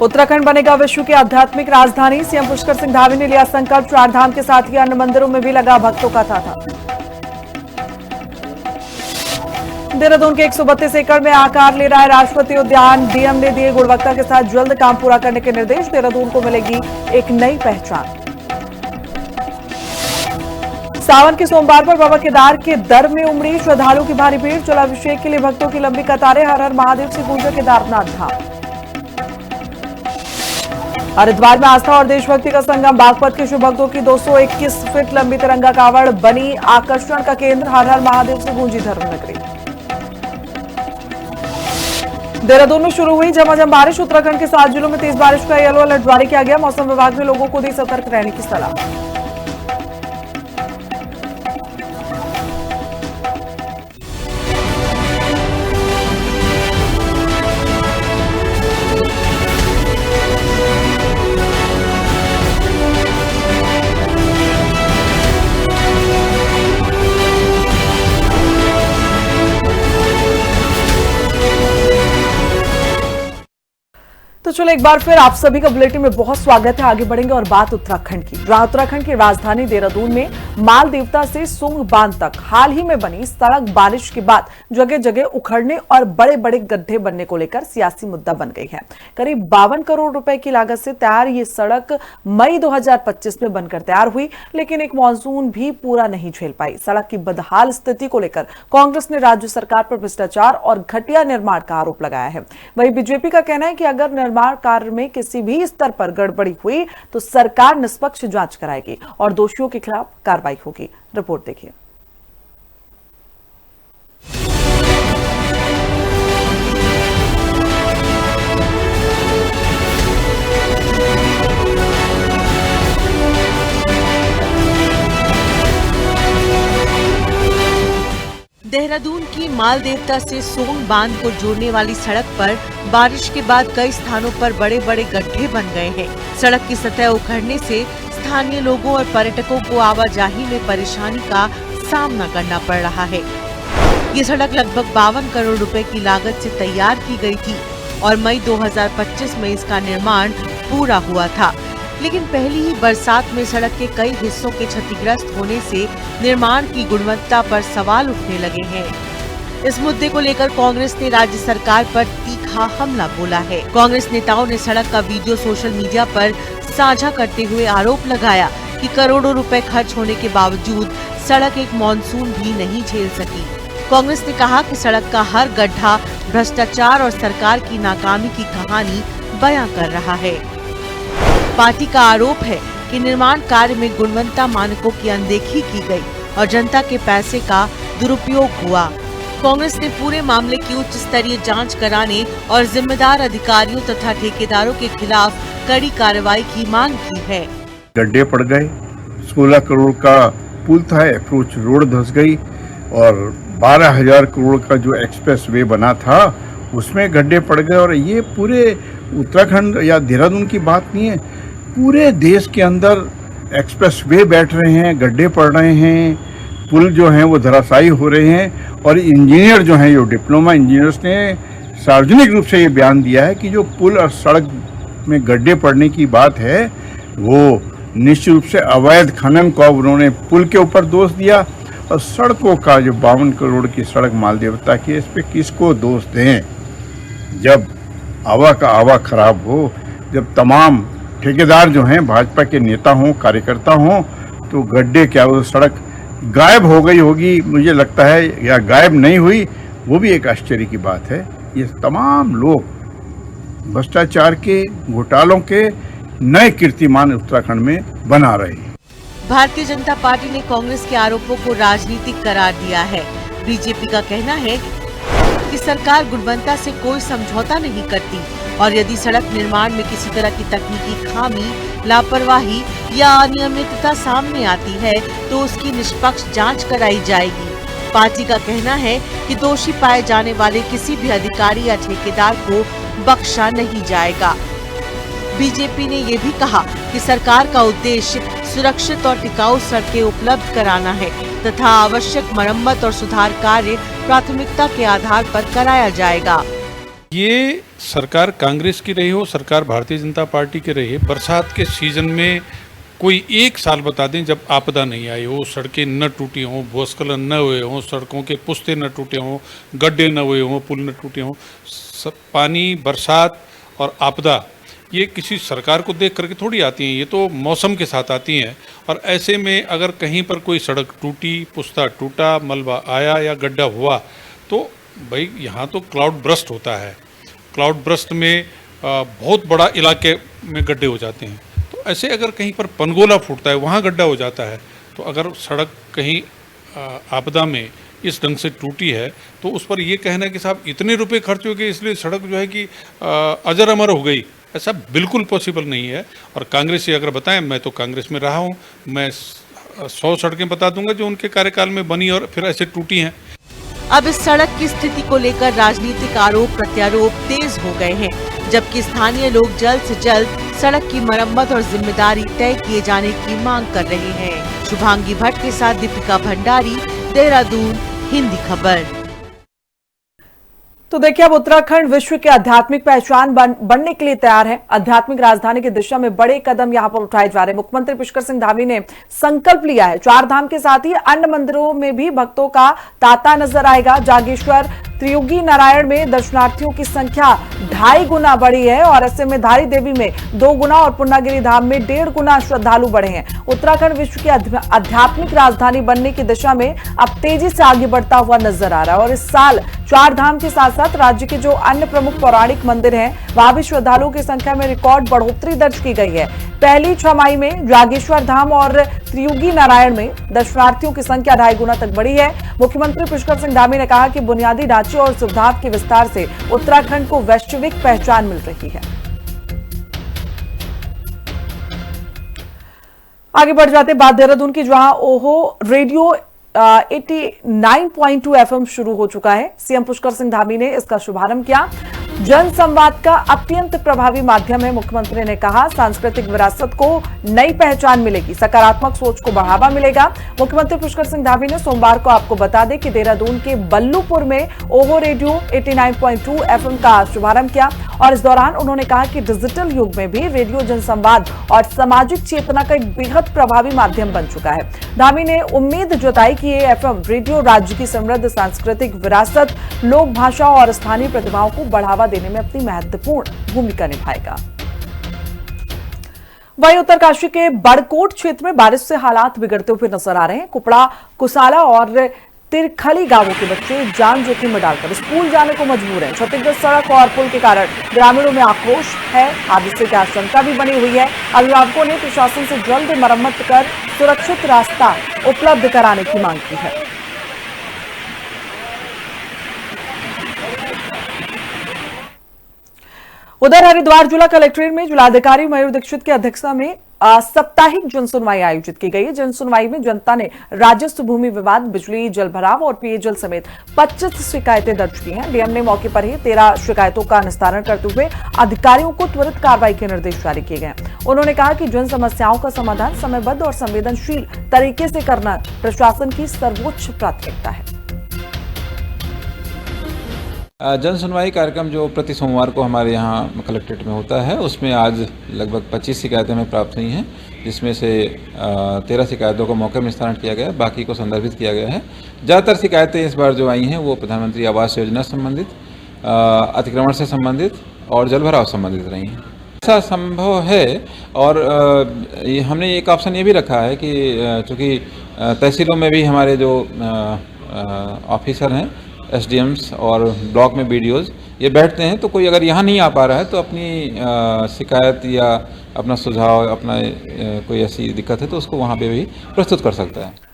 उत्तराखंड बनेगा विश्व की आध्यात्मिक राजधानी। सीएम पुष्कर सिंह धामी ने लिया संकल्प। चारधाम के साथ ही अन्य मंदिरों में भी लगा भक्तों का तांता। देहरादून के 132 एकड़ में आकार ले रहा है राष्ट्रपति उद्यान। डीएम ने दिए गुणवत्ता के साथ जल्द काम पूरा करने के निर्देश। देहरादून को मिलेगी एक नई पहचान। सावन के सोमवार पर बाबा केदार के दर में उमड़ी श्रद्धालुओं की भारी भीड़। जलाभिषेक के लिए भक्तों की लंबी कतारें। हर हर महादेव से गूंजा केदारनाथ धाम। हरिद्वार में आस्था और देशभक्ति का संगम। बागपत के शिव भक्तों की 221 फीट लंबी तिरंगा कावड़ बनी आकर्षण का केंद्र। हर हर महादेव से गूंजी धर्मनगरी। देहरादून में शुरू हुई झमाझम बारिश। उत्तराखंड के 7 जिलों में तेज बारिश का येलो अलर्ट जारी किया गया। मौसम विभाग ने लोगों को दी सतर्क रहने की सलाह। तो चलो एक बार फिर आप सभी का बुलेटिन में बहुत स्वागत है। आगे बढ़ेंगे और बात उत्तराखंड की। जहां उत्तराखंड की राजधानी देहरादून में माल देवता से सुंग बांध तक हाल ही में बनी सड़क बारिश के बाद जगह जगह उखड़ने और बड़े बड़े गड्ढे बनने को लेकर सियासी मुद्दा बन गई है। करीब 52 करोड़ रुपए की लागत से तैयार ये सड़क मई 2025 में बनकर तैयार हुई, लेकिन एक मानसून भी पूरा नहीं झेल पाई। सड़क की बदहाल स्थिति को लेकर कांग्रेस ने राज्य सरकार पर भ्रष्टाचार और घटिया निर्माण का आरोप लगाया है। वहीं बीजेपी का कहना है कि अगर निर्माण कार्य में किसी भी स्तर पर गड़बड़ी हुई तो सरकार निष्पक्ष जांच कराएगी और दोषियों के खिलाफ कार्रवाई होगी। रिपोर्ट देखिए। देहरादून की माल देवता से सोंग बांध को जोड़ने वाली सड़क पर बारिश के बाद कई स्थानों पर बड़े बड़े गड्ढे बन गए हैं। सड़क की सतह उखड़ने से स्थानीय लोगों और पर्यटकों को आवाजाही में परेशानी का सामना करना पड़ रहा है। ये सड़क लगभग 52 करोड़ रुपए की लागत से तैयार की गई थी और मई 2025 में इसका निर्माण पूरा हुआ था, लेकिन पहली ही बरसात में सड़क के कई हिस्सों के क्षतिग्रस्त होने से निर्माण की गुणवत्ता पर सवाल उठने लगे हैं। इस मुद्दे को लेकर कांग्रेस ने राज्य सरकार पर तीखा हमला बोला है। कांग्रेस नेताओं ने सड़क का वीडियो सोशल मीडिया पर साझा करते हुए आरोप लगाया कि करोड़ों रुपए खर्च होने के बावजूद सड़क एक मानसून भी नहीं झेल सकी। कांग्रेस ने कहा कि सड़क का हर गड्ढा भ्रष्टाचार और सरकार की नाकामी की कहानी बयां कर रहा है। पार्टी का आरोप है कि निर्माण कार्य में गुणवत्ता मानकों की अनदेखी की गई और जनता के पैसे का दुरुपयोग हुआ। कांग्रेस ने पूरे मामले की उच्च स्तरीय जांच कराने और जिम्मेदार अधिकारियों तथा ठेकेदारों के खिलाफ कड़ी कार्रवाई की मांग की है। गड्ढे पड़ गए, 16 करोड़ का पुल था, अप्रोच रोड धंस गई और 12,000 करोड़ का जो एक्सप्रेस वे बना था उसमें गड्ढे पड़ गए। और ये पूरे उत्तराखंड या देहरादून की बात नहीं है, पूरे देश के अंदर एक्सप्रेस वे बैठ रहे हैं, गड्ढे पड़ रहे हैं, पुल जो हैं वो धराशायी हो रहे हैं। और इंजीनियर जो हैं, जो डिप्लोमा इंजीनियर्स ने सार्वजनिक रूप से ये बयान दिया है कि जो पुल और सड़क में गड्ढे पड़ने की बात है वो निश्चित रूप से अवैध खनन को उन्होंने पुल के ऊपर दोष दिया। और सड़कों का जो 52 करोड़ की सड़क माल देवता की, इस पे किसको दोष दें? जब आवा का आवा खराब हो, जब तमाम ठेकेदार जो हैं भाजपा के नेता हों, कार्यकर्ता हों, तो गड्ढे क्या वो सड़क गायब हो गई होगी मुझे लगता है, या गायब नहीं हुई वो भी एक आश्चर्य की बात है। ये तमाम लोग भ्रष्टाचार के, घोटालों के नए कीर्तिमान उत्तराखंड में बना रहे हैं। भारतीय जनता पार्टी ने कांग्रेस के आरोपों को राजनीतिक करार दिया है। बीजेपी का कहना है कि सरकार गुणवत्ता से कोई समझौता नहीं करती और यदि सड़क निर्माण में किसी तरह की तकनीकी खामी, लापरवाही या अनियमितता सामने आती है तो उसकी निष्पक्ष जांच कराई जाएगी। पार्टी का कहना है कि दोषी पाए जाने वाले किसी भी अधिकारी या ठेकेदार को बख्शा नहीं जाएगा। बीजेपी ने ये भी कहा कि सरकार का उद्देश्य सुरक्षित और टिकाऊ सड़कें उपलब्ध कराना है तथा आवश्यक मरम्मत और सुधार कार्य प्राथमिकता के आधार पर कराया जाएगा। ये सरकार कांग्रेस की रही हो, सरकार भारतीय जनता पार्टी की रही, बरसात के सीजन में कोई एक साल बता दें जब आपदा नहीं आई हो, सड़कें न टूटी हों, भूस्खलन न हुए हों, सड़कों के पुस्ते न टूटे हों, गड्ढे न हुए हों, पुल न टूटे हों। पानी, बरसात और आपदा ये किसी सरकार को देख करके थोड़ी आती हैं, ये तो मौसम के साथ आती हैं। और ऐसे में अगर कहीं पर कोई सड़क टूटी, पुस्ता टूटा, मलबा आया या गड्ढा हुआ तो भाई यहाँ तो क्लाउड ब्रस्ट होता है। क्लाउड ब्रस्ट में बहुत बड़ा इलाके में गड्ढे हो जाते हैं। तो ऐसे अगर कहीं पर पनगोला फूटता है, वहाँ गड्ढा हो जाता है, तो अगर सड़क कहीं आपदा में इस ढंग से टूटी है तो उस पर ये कहना है कि साहब इतने रुपए खर्च हो गए इसलिए सड़क जो है कि अजर अमर हो गई, ऐसा बिल्कुल पॉसिबल नहीं है। और कांग्रेस से अगर बताएं, मैं तो कांग्रेस में रहा हूँ, मैं 100 सड़कें बता दूंगा जो उनके कार्यकाल में बनी और फिर ऐसे टूटी हैं। अब इस सड़क की स्थिति को लेकर राजनीतिक आरोप प्रत्यारोप तेज हो गए हैं, जबकि स्थानीय लोग जल्द से जल्द सड़क की मरम्मत और जिम्मेदारी तय किए जाने की मांग कर रहे हैं। शुभांगी भट्ट के साथ दीपिका भंडारी, देहरादून, हिंदी खबर। तो देखिए, अब उत्तराखंड विश्व के आध्यात्मिक पहचान बनने के लिए तैयार है। आध्यात्मिक राजधानी की दिशा में बड़े कदम यहां पर उठाए जा रहे हैं। मुख्यमंत्री पुष्कर सिंह धामी ने संकल्प लिया है। 4 धाम के साथ ही अन्य मंदिरों में भी भक्तों का तांता नजर आएगा। जागेश्वर त्रियुगी नारायण में दर्शनार्थियों की संख्या 2.5 गुना बढ़ी है और ऐसे में धारी देवी में 2 गुना और पूर्णागिरी धाम में 1.5 गुना श्रद्धालु बढ़े हैं। उत्तराखंड विश्व की आध्यात्मिक राजधानी बनने की दिशा में अब तेजी से आगे बढ़ता हुआ नजर आ रहा है और इस साल 4 धाम के साथ साथ राज्य के जो अन्य प्रमुख पौराणिक मंदिर हैं वहां भी श्रद्धालुओं की संख्या में रिकॉर्ड बढ़ोतरी दर्ज की गई है। पहली छमाही में जागेश्वर धाम और त्रियुगी नारायण में दर्शनार्थियों की संख्या 2.5 गुना तक बढ़ी है। मुख्यमंत्री पुष्कर सिंह धामी ने कहा कि बुनियादी ढांचे और सुविधाओं के विस्तार से उत्तराखंड को वैश्विक पहचान मिल रही है। आगे बढ़ जाते बात देहरादून की, जहां ओहो रेडियो 89.2 FM शुरू हो चुका है। सीएम पुष्कर सिंह धामी ने इसका शुभारंभ किया। जन संवाद का अत्यंत प्रभावी माध्यम है। मुख्यमंत्री ने कहा सांस्कृतिक विरासत को नई पहचान मिलेगी, सकारात्मक सोच को बढ़ावा मिलेगा। मुख्यमंत्री पुष्कर सिंह धामी ने सोमवार को आपको बता दें कि देहरादून के बल्लूपुर में ओहो रेडियो 89.2 FM का शुभारंभ किया और इस दौरान उन्होंने कहा कि डिजिटल युग में भी रेडियो जनसंवाद और सामाजिक चेतना का एक बेहद प्रभावी माध्यम बन चुका है। धामी ने उम्मीद जताई कि ये FM रेडियो राज्य की समृद्ध सांस्कृतिक विरासत, लोक भाषा और स्थानीय प्रतिभाओं को बढ़ावा देने में अपनी महत्वपूर्ण भूमिका निभाएगा। वहीं उत्तरकाशी के बड़कोट क्षेत्र में बारिश से हालात बिगड़ते हुए नजर आ रहे हैं। कुपड़ा, कुसाला और तिरखली गांवों के बच्चे जान जोखिम में डालकर स्कूल जाने को मजबूर हैं। क्षतिग्रस्त सड़क और पुल के कारण ग्रामीणों में आक्रोश है। हादसे की आशंका भी बनी हुई है। अभिभावकों ने प्रशासन से जल्द मरम्मत कर सुरक्षित रास्ता उपलब्ध कराने की मांग की है। उधर हरिद्वार जिला कलेक्ट्रेट में जिलाधिकारी मयूर दीक्षित की अध्यक्षता में साप्ताहिक जनसुनवाई आयोजित की गई। जनसुनवाई में जनता ने राजस्व, भूमि विवाद, बिजली, जल भराव और पेयजल समेत 25 शिकायतें दर्ज की हैं। डीएम ने मौके पर ही 13 शिकायतों का निस्तारण करते हुए अधिकारियों को त्वरित कार्रवाई के निर्देश जारी किए गए। उन्होंने कहा कि जन समस्याओं का समाधान समयबद्ध और संवेदनशील तरीके से करना प्रशासन की सर्वोच्च प्राथमिकता है। जन सुनवाई कार्यक्रम जो प्रति सोमवार को हमारे यहाँ कलेक्ट्रेट में होता है, उसमें आज लगभग 25 शिकायतें हमें प्राप्त हुई हैं, जिसमें से 13 शिकायतों को मौके में निस्तारण किया गया है, बाकी को संदर्भित किया गया है। ज़्यादातर शिकायतें इस बार जो आई हैं वो प्रधानमंत्री आवास योजना संबंधित, अतिक्रमण से संबंधित और जल भराव संबंधित रही हैं। ऐसा संभव है और हमने एक ऑप्शन ये भी रखा है कि चूँकि तहसीलों में भी हमारे जो ऑफिसर हैं, एसडीएम्स और ब्लॉक में बीडीओज ये बैठते हैं, तो कोई अगर यहाँ नहीं आ पा रहा है तो अपनी शिकायत या अपना सुझाव, अपना कोई ऐसी दिक्कत है तो उसको वहाँ पे भी प्रस्तुत कर सकता है।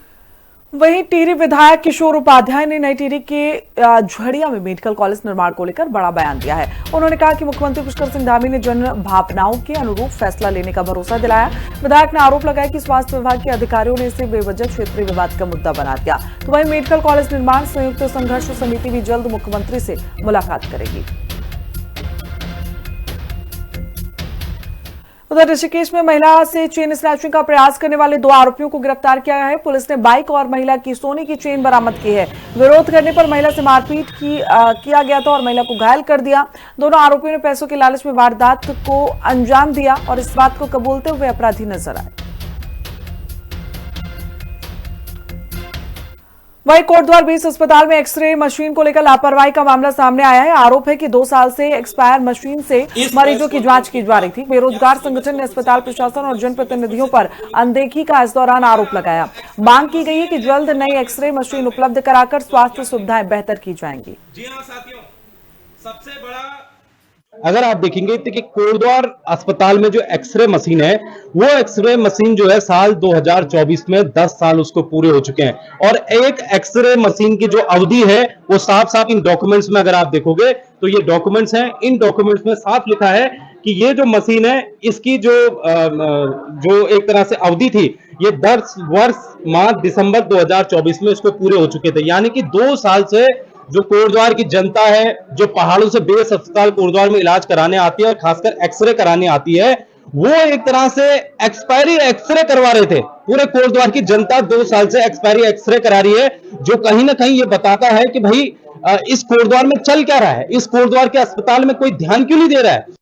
वहीं टिहरी विधायक किशोर उपाध्याय ने नई टिहरी के झड़िया में मेडिकल कॉलेज निर्माण को लेकर बड़ा बयान दिया है। उन्होंने कहा कि मुख्यमंत्री पुष्कर सिंह धामी ने जन भावनाओं के अनुरूप फैसला लेने का भरोसा दिलाया। विधायक ने आरोप लगाया कि स्वास्थ्य विभाग के अधिकारियों ने इसे बेवजह क्षेत्रीय विवाद का मुद्दा बना दिया। तो वहीं मेडिकल कॉलेज निर्माण संयुक्त संघर्ष समिति भी जल्द मुख्यमंत्री से मुलाकात करेगी। उधर ऋषिकेश में महिला से चेन स्नैचिंग का प्रयास करने वाले 2 आरोपियों को गिरफ्तार किया गया है। पुलिस ने बाइक और महिला की सोने की चेन बरामद की है। विरोध करने पर महिला से मारपीट किया गया था और महिला को घायल कर दिया। दोनों आरोपियों ने पैसों के लालच में वारदात को अंजाम दिया और इस बात को कबूलते हुए अपराधी नजर आए। वहीं कोटद्वार बीस अस्पताल में एक्सरे मशीन को लेकर लापरवाही का मामला सामने आया है। आरोप है कि 2 साल से एक्सपायर मशीन से मरीजों की जांच की जा रही थी। बेरोजगार संगठन ने अस्पताल प्रशासन और जनप्रतिनिधियों पर अनदेखी का इस दौरान आरोप लगाया। मांग की गई है कि जल्द नई एक्सरे मशीन उपलब्ध कराकर स्वास्थ्य सुविधाएं बेहतर की जाएंगी। जी हाँ साथियों, सबसे बड़ा अगर आप देखेंगे तो कि कोटद्वार अस्पताल में जो एक्सरे मशीन है, वो एक्सरे मशीन जो है साल 2024 में 10 साल उसको पूरे हो चुके हैं और एक एक्सरे मशीन की जो अवधि है वो साफ साफ इन डॉक्यूमेंट्स में अगर आप देखोगे तो ये डॉक्यूमेंट्स हैं। इन डॉक्यूमेंट्स में साफ लिखा है कि ये जो मशीन है इसकी जो एक तरह से अवधि थी, ये 10 वर्ष मार्च दिसंबर 2024 में इसको पूरे हो चुके थे। यानी कि 2 साल से जो कोटद्वार की जनता है, जो पहाड़ों से बेस अस्पताल कोटद्वार में इलाज कराने आती है और खासकर एक्सरे कराने आती है, वो एक तरह से एक्सपायरी एक्सरे करवा रहे थे। पूरे कोटद्वार की जनता 2 साल से एक्सपायरी एक्सरे करा रही है, जो कहीं ना कहीं ये बताता है कि भाई इस कोटद्वार में चल क्या रहा है, इस कोटद्वार के अस्पताल में कोई ध्यान क्यों नहीं दे रहा है।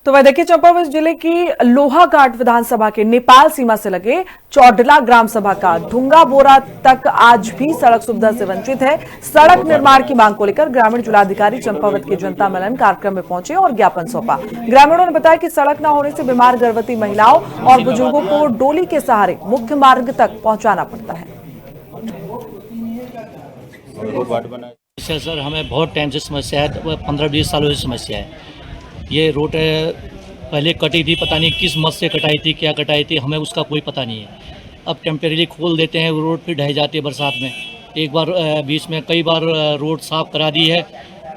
तो वह देखिए, चंपावत जिले की लोहाघाट विधानसभा के नेपाल सीमा से लगे चौडला ग्राम सभा का ढुंगा बोरा तक आज भी सड़क सुविधा से वंचित है। सड़क निर्माण की मांग को लेकर ग्रामीण जिलाधिकारी चंपावत के जनता मिलन कार्यक्रम में पहुंचे और ज्ञापन सौंपा। ग्रामीणों ने बताया कि सड़क न होने से बीमार गर्भवती महिलाओं और बुजुर्गों को डोली के सहारे मुख्य मार्ग तक पहुंचाना पड़ता है। सर, हमें बहुत टाइम से समस्या है, 15-20 सालों से समस्या है। ये रोड पहले कटी थी, पता नहीं किस मत से कटाई थी, क्या कटाई थी, हमें उसका कोई पता नहीं है। अब टेम्परेरी खोल देते हैं, रोड फिर ढह जाती है बरसात में। एक बार बीच में कई बार रोड साफ करा दी है,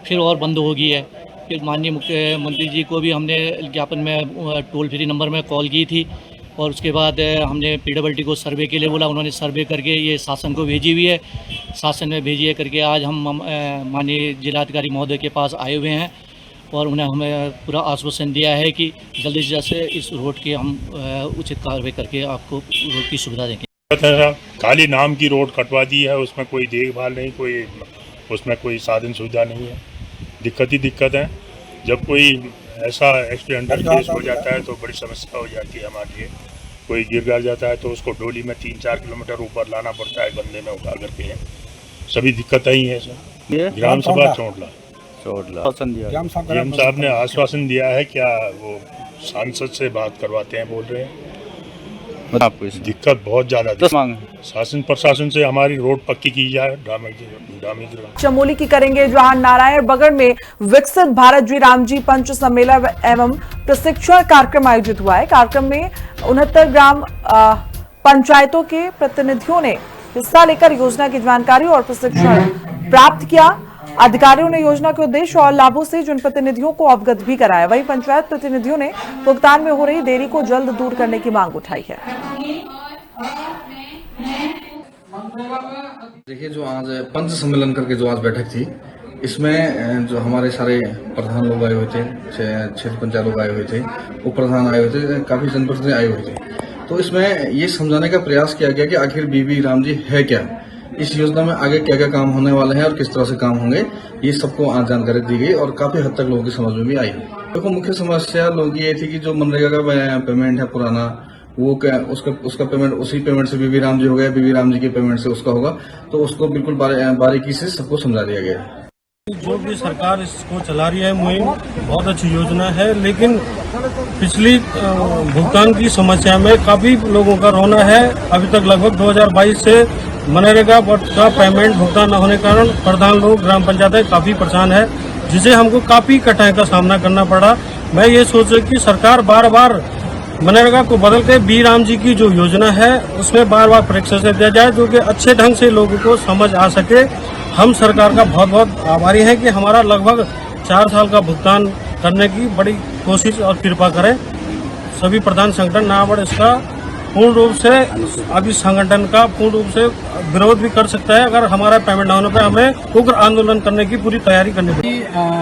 फिर और बंद हो गई है। फिर माननीय मुख्यमंत्री जी को भी हमने ज्ञापन में टोल फ्री नंबर में कॉल की थी और उसके बाद हमने PWD को सर्वे के लिए बोला। उन्होंने सर्वे करके ये शासन को भेजी हुई है, शासन में भेजी है करके आज हम माननीय जिलाधिकारी महोदय के पास आए हुए हैं और उन्हें हमें पूरा आश्वासन दिया है कि जल्दी से जल्द इस रोड की हम उचित कार्रवाई करके आपको रोड की सुविधा देंगे। खाली नाम की रोड कटवा दी है, उसमें कोई देखभाल नहीं, कोई उसमें कोई साधन सुविधा नहीं है। दिक्कत ही दिक्कत है। जब कोई ऐसा एक्सीडेंटल केस हो जाता है तो बड़ी समस्या हो जाती है हमारे लिए। कोई गिर गिर जाता है तो उसको डोली में 3-4 किलोमीटर ऊपर लाना पड़ता है, गंदे में उठा करके। सभी दिक्कतें ही है सर। ग्राम सभा चौडला डीएम साहब ने आश्वासन दिया है, क्या वो सांसद से बात करवाते हैं बोल रहे हैं। आपको दिक्कत बहुत ज्यादा शासन प्रशासन से हमारी रोड पक्की की जाए। चमोली की करेंगे जहां नारायणबगड़ में विकसित भारत जी राम जी पंच सम्मेलन एवं प्रशिक्षण कार्यक्रम आयोजित हुआ है। कार्यक्रम में 69 ग्राम पंचायतों के प्रतिनिधियों ने हिस्सा लेकर योजना की जानकारी और प्रशिक्षण प्राप्त किया। अधिकारियों ने योजना के उद्देश्य और लाभों से जनप्रतिनिधियों को अवगत भी कराया। वहीं पंचायत प्रतिनिधियों ने भुगतान में हो रही देरी को जल्द दूर करने की मांग उठाई है। देखिए, जो आज पंच सम्मेलन करके जो आज बैठक थी, इसमें जो हमारे सारे प्रधान लोग आए हुए थे, क्षेत्र पंचायत लोग आए हुए थे, उप प्रधान आए हुए थे, काफी जनप्रतिनिधि आए हुए थे। तो इसमें ये समझाने का प्रयास किया गया कि आखिर बीबी राम जी है क्या, इस योजना में आगे क्या क्या काम होने वाले हैं और किस तरह से काम होंगे, ये सबको आज जानकारी दी गई और काफी हद तक लोगों की समझ में भी आई। देखो, मुख्य समस्या लोगों की ये थी कि जो मनरेगा का पेमेंट है पुराना, वो क्या उसका पेमेंट उसी पेमेंट से बीबी राम जी हो गया, बीबी राम जी के पेमेंट से उसका होगा, तो उसको बिल्कुल बारीकी से सबको समझा दिया गया। जो भी सरकार इसको चला रही है मुहिम बहुत अच्छी योजना है, लेकिन पिछली भुगतान की समस्या में काफी लोगों का रोना है। अभी तक लगभग 2022 से मनरेगा का पेमेंट भुगतान न होने के कारण प्रधान लोग, ग्राम पंचायतें काफी परेशान है, जिसे हमको काफी कठिनाई का सामना करना पड़ा। मैं ये सोच रही कि सरकार बार बार मनरेगा को बदल के बी राम जी की जो योजना है उसमें बार बार परीक्षा से दिया जाए, जो कि अच्छे ढंग से लोगों को समझ आ सके। हम सरकार का बहुत बहुत आभारी हैं कि हमारा लगभग 4 साल का भुगतान करने की बड़ी कोशिश और कृपा करें। सभी प्रधान संगठन नाबार्ड इसका पूर्ण रूप से, अभी संगठन का पूर्ण रूप से विरोध भी कर सकता है। अगर हमारा पेमेंट न होने पर हमें उग्र आंदोलन करने की पूरी तैयारी करनी पड़ेगी।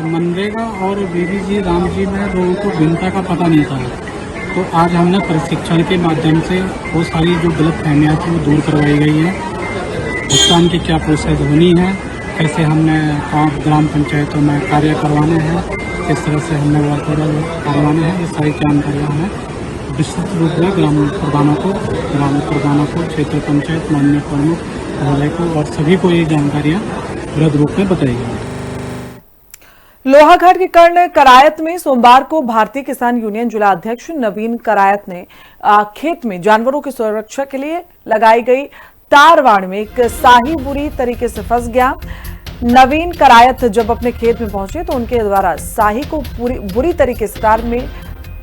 मनरेगा और बीबी जी राम जी में लोगों को भिन्नता का पता नहीं था, तो आज हमने प्रशिक्षण के माध्यम से वो सारी जो गलत फहमियाँ थी वो दूर करवाई गई है। भुगतान की क्या प्रोसेस होनी है, कैसे हमने ग्राम पंचायतों में कार्य करवाने हैं, किस तरह से हमने वर्क करवाने हैं, ये सारी जानकारियाँ हमें विस्तृत रूप में ग्राम प्रधानों को क्षेत्र पंचायत माननीय प्रमुख महोदय को और सभी को ये जानकारियाँ वृहद रूप में बताई गई। लोहाघाट के कर्ण करायत में सोमवार को भारतीय किसान यूनियन जिला अध्यक्ष नवीन करायत ने खेत में जानवरों की सुरक्षा के लिए लगाई गई तारवाड़ में एक साही बुरी तरीके से फंस गया। नवीन करायत जब अपने खेत में पहुंचे तो उनके द्वारा साही को बुरी तरीके से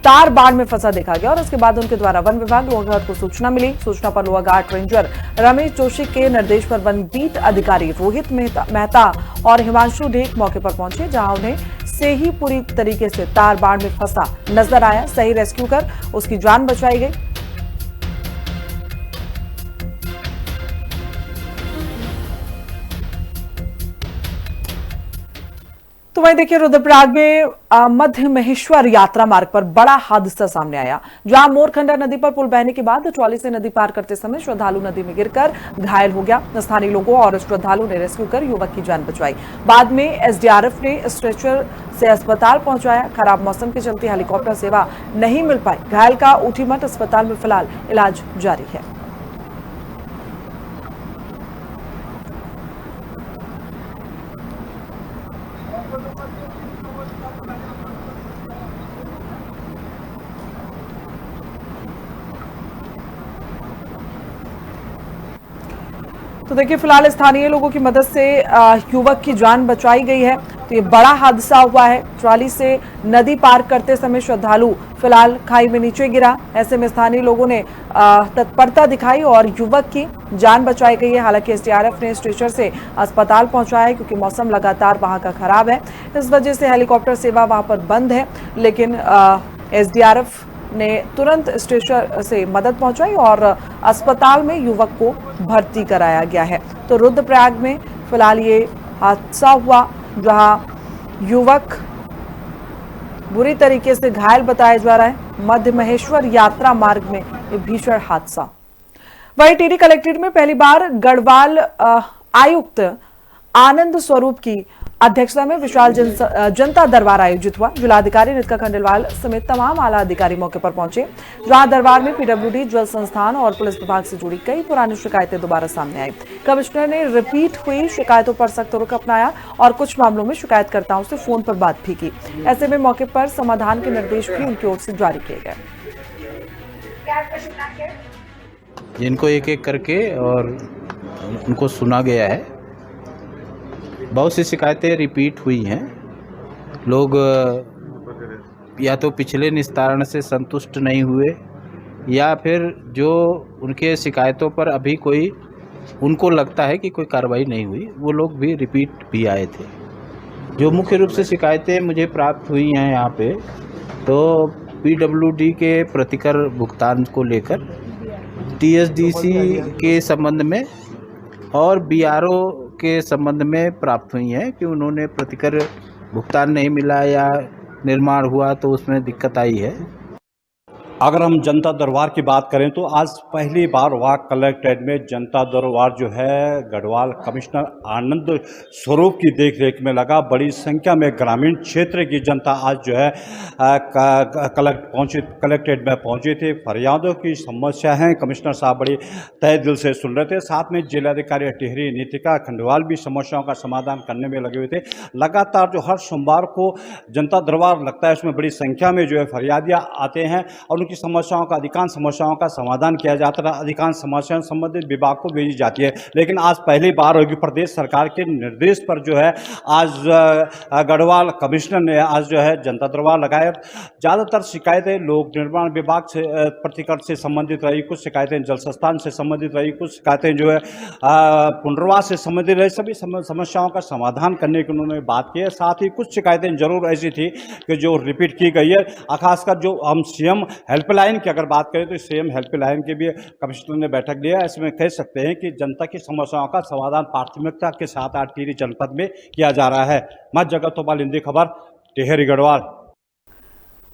तार बाड़ में फंसा देखा गया और उसके बाद उनके द्वारा वन विभाग लोहाघाट को सूचना मिली। सूचना पर लोहाघाट रेंजर रमेश जोशी के निर्देश पर वन बीट अधिकारी रोहित मेहता और हिमांशु ढेक मौके पर पहुंचे, जहां उन्हें सही पूरी तरीके से तार बाड़ में फंसा नजर आया। सही रेस्क्यू कर उसकी जान बचाई गई। तो वहीं देखिए रुद्रप्रयाग में मध्य महेश्वर यात्रा मार्ग पर बड़ा हादसा सामने आया, जहां मोरखंडा नदी पर पुल बहने के बाद ट्रॉली से नदी पार करते समय श्रद्धालु नदी में गिरकर घायल हो गया। स्थानीय लोगों और श्रद्धालु ने रेस्क्यू कर युवक की जान बचाई। बाद में एसडीआरएफ ने स्ट्रेचर से अस्पताल पहुंचाया। खराब मौसम के चलते हेलीकॉप्टर सेवा नहीं मिल पाई। घायल का ऊटीमठ अस्पताल में फिलहाल इलाज जारी है। तो देखिए फिलहाल स्थानीय लोगों की मदद से युवक की जान बचाई गई है। तो ये बड़ा हादसा हुआ है। ट्रॉली से नदी पार करते समय श्रद्धालु फिलहाल खाई में नीचे गिरा। ऐसे में स्थानीय लोगों ने तत्परता दिखाई और युवक की जान बचाई गई है। हालांकि एसडीआरएफ ने स्ट्रेचर से अस्पताल पहुंचाया है, क्योंकि मौसम लगातार वहां का खराब है। इस वजह से हेलीकॉप्टर सेवा वहां पर बंद है, लेकिन एसडीआरएफ ने तुरंत स्ट्रेचर से मदद पहुंचाई और अस्पताल में युवक को भर्ती कराया गया है। तो रुद्रप्रयाग में फिलहाल ये हादसा हुआ, जहां युवक बुरी तरीके से घायल बताया जा रहा है। मध्य महेश्वर यात्रा मार्ग में ये भीषण हादसा। वहीं टिहरी कलेक्ट्रेट में पहली बार गढ़वाल आयुक्त आनंद स्वरूप की अध्यक्षता में विशाल जनता दरबार आयोजित हुआ। जिलाधिकारी रितिका खंडेलवाल समेत तमाम आला अधिकारी मौके पर पहुंचे, जहां दरबार में पीडब्ल्यूडी, जल संस्थान और पुलिस विभाग से जुड़ी कई पुरानी शिकायतें दोबारा सामने आई। कमिश्नर ने रिपीट हुई शिकायतों पर सख्त रुख अपनाया और कुछ मामलों में शिकायतकर्ताओं से फोन पर बात भी की। ऐसे में मौके पर समाधान के निर्देश भी उनकी ओर से जारी किए गए। जिनको एक एक करके और उनको सुना गया है। बहुत सी शिकायतें रिपीट हुई हैं। लोग या तो पिछले निस्तारण से संतुष्ट नहीं हुए, या फिर जो उनके शिकायतों पर अभी कोई उनको लगता है कि कोई कार्रवाई नहीं हुई, वो लोग भी रिपीट भी आए थे। जो मुख्य रूप से शिकायतें मुझे प्राप्त हुई हैं यहाँ पे, तो पीडब्ल्यूडी के प्रतिकर भुगतान को लेकर, टीएसडीसी के संबंध में और बीआरओ के संबंध में प्राप्त हुई है कि उन्होंने प्रतिकर भुगतान नहीं मिला या निर्माण हुआ तो उसमें दिक्कत आई है। अगर हम जनता दरबार की बात करें तो आज पहली बार वहाँ कलेक्ट्रेट में जनता दरबार जो है गढ़वाल कमिश्नर आनंद स्वरूप की देखरेख में लगा। बड़ी संख्या में ग्रामीण क्षेत्र की जनता आज जो है कलेक्ट्रेट में पहुंचे थे। फरियादों की समस्या है, कमिश्नर साहब बड़ी तहे दिल से सुन रहे थे। साथ में जिलाधिकारी टिहरी रितिका खंडेलवाल भी समस्याओं का समाधान करने में लगे हुए थे। लगातार जो हर सोमवार को जनता दरबार लगता है, उसमें बड़ी संख्या में जो है फरियादियाँ आते हैं और की समस्याओं का, अधिकांश समस्याओं का समाधान किया जाता है। अधिकांश समस्याएं संबंधित विभाग को भेजी जाती है, लेकिन आज पहली बार होगी प्रदेश सरकार के निर्देश पर जो है आज गढ़वाल कमिश्नर ने आज जो है जनता दरबार लगाया। ज़्यादातर शिकायतें लोक निर्माण विभाग से प्रतिकर से संबंधित रही, कुछ शिकायतें जल संस्थान से संबंधित रही, कुछ शिकायतें जो है पुनर्वास से संबंधित रही। सभी समस्याओं का समाधान करने की उन्होंने बात की है। साथ ही कुछ शिकायतें जरूर ऐसी थी कि जो रिपीट की गई है। खासकर जो हम सीएम हेल्पलाइन की अगर बात करें तो सीएम हेल्पलाइन की भी कमिश्नर ने बैठक लिया। इसमें कह सकते हैं कि जनता की समस्याओं का समाधान प्राथमिकता के साथ आज टिहरी जनपद में किया जा रहा है। मैं जगत तोपाल, हिंदी खबर, टिहरी गढ़वाल।